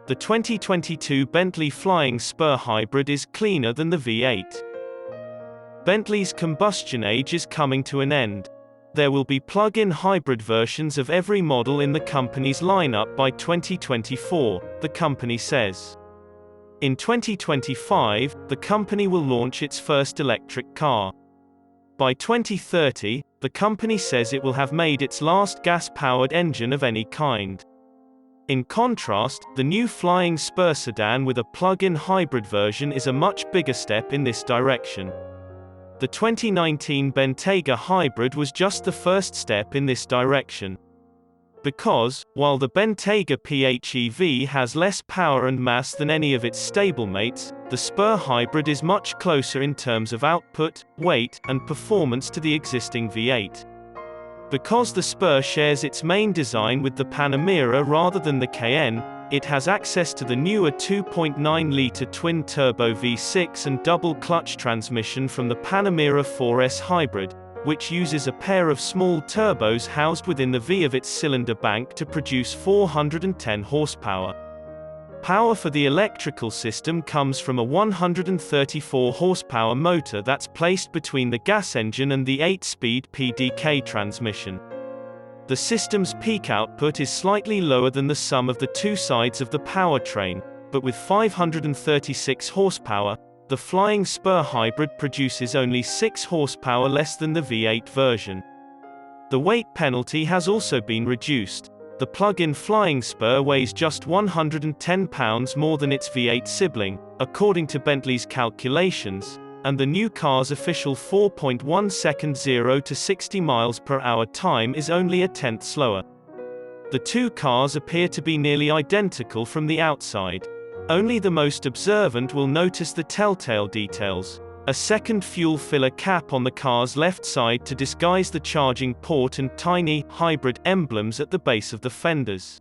The 2022 Bentley Flying Spur Hybrid is cleaner than the V8. Bentley's combustion age is coming to an end. There will be plug-in hybrid versions of every model in the company's lineup by 2024, the company says. In 2025, the company will launch its first electric car. By 2030, the company says it will have made its last gas-powered engine of any kind. In contrast, the new Flying Spur sedan with a plug-in hybrid version is a much bigger step in this direction. The 2019 Bentayga Hybrid was just the first step in this direction. Because, while the Bentayga PHEV has less power and mass than any of its stablemates, the Spur Hybrid is much closer in terms of output, weight, and performance to the existing V8. Because the Spur shares its main design with the Panamera rather than the Cayenne, it has access to the newer 2.9-litre twin-turbo V6 and double-clutch transmission from the Panamera 4S Hybrid, which uses a pair of small turbos housed within the V of its cylinder bank to produce 410 horsepower. Power for the electrical system comes from a 134 horsepower motor that's placed between the gas engine and the 8-speed PDK transmission. The system's peak output is slightly lower than the sum of the two sides of the powertrain, but with 536 horsepower, the Flying Spur Hybrid produces only 6 horsepower less than the V8 version. The weight penalty has also been reduced. The plug-in Flying Spur weighs just 110 pounds more than its V8 sibling, according to Bentley's calculations, and the new car's official 4.1 second 0 to 60 miles per hour time is only a tenth slower. The two cars appear to be nearly identical from the outside. Only the most observant will notice the telltale details: a second fuel filler cap on the car's left side to disguise the charging port and tiny, hybrid emblems at the base of the fenders.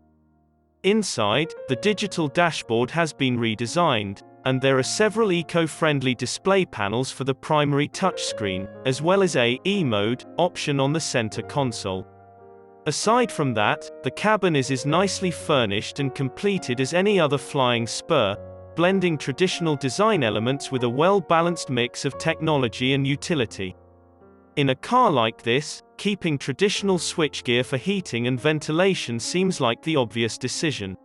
Inside, the digital dashboard has been redesigned, and there are several eco-friendly display panels for the primary touchscreen, as well as a E-mode option on the center console. Aside from that, the cabin is as nicely furnished and completed as any other Flying Spur, blending traditional design elements with a well-balanced mix of technology and utility. In a car like this, keeping traditional switchgear for heating and ventilation seems like the obvious decision.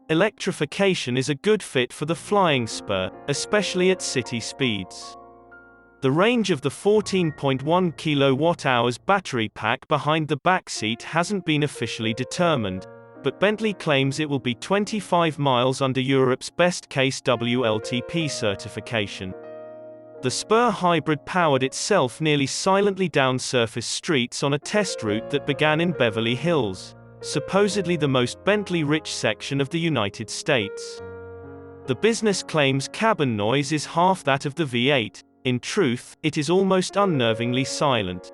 Electrification is a good fit for the Flying Spur, especially at city speeds. The range of the 14.1 kWh battery pack behind the back seat hasn't been officially determined, but Bentley claims it will be 25 miles under Europe's best-case WLTP certification. The Spur Hybrid powered itself nearly silently down surface streets on a test route that began in Beverly Hills, supposedly the most Bentley-rich section of the United States. The business claims cabin noise is half that of the V8. In truth, it is almost unnervingly silent.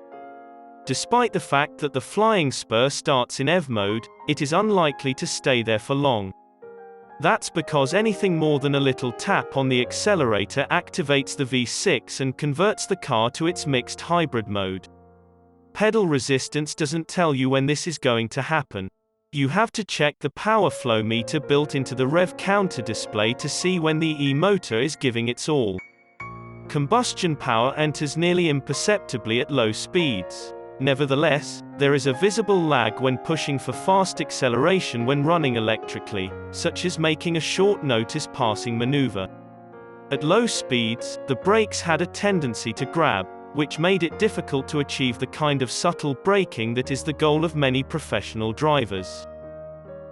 Despite the fact that the Flying Spur starts in EV mode, it is unlikely to stay there for long. That's because anything more than a little tap on the accelerator activates the V6 and converts the car to its mixed hybrid mode. Pedal resistance doesn't tell you when this is going to happen. You have to check the power flow meter built into the rev counter display to see when the e-motor is giving its all. Combustion power enters nearly imperceptibly at low speeds. Nevertheless, there is a visible lag when pushing for fast acceleration when running electrically, such as making a short-notice passing maneuver. At low speeds, the brakes had a tendency to grab, which made it difficult to achieve the kind of subtle braking that is the goal of many professional drivers.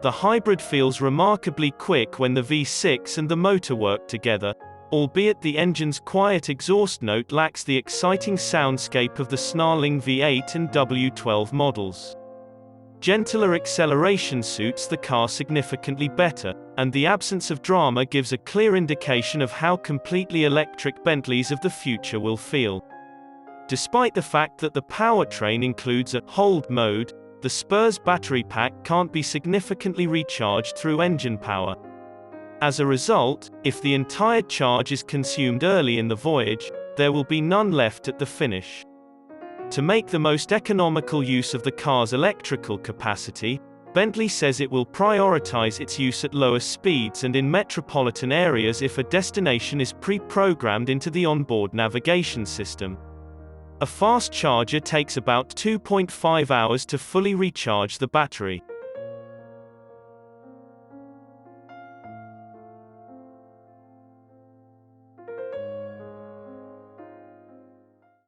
The hybrid feels remarkably quick when the V6 and the motor work together, albeit the engine's quiet exhaust note lacks the exciting soundscape of the snarling V8 and W12 models. Gentler acceleration suits the car significantly better, and the absence of drama gives a clear indication of how completely electric Bentleys of the future will feel. Despite the fact that the powertrain includes a hold mode, the Spur's battery pack can't be significantly recharged through engine power. As a result, if the entire charge is consumed early in the voyage, there will be none left at the finish. To make the most economical use of the car's electrical capacity, Bentley says it will prioritize its use at lower speeds and in metropolitan areas if a destination is pre-programmed into the onboard navigation system. A fast charger takes about 2.5 hours to fully recharge the battery.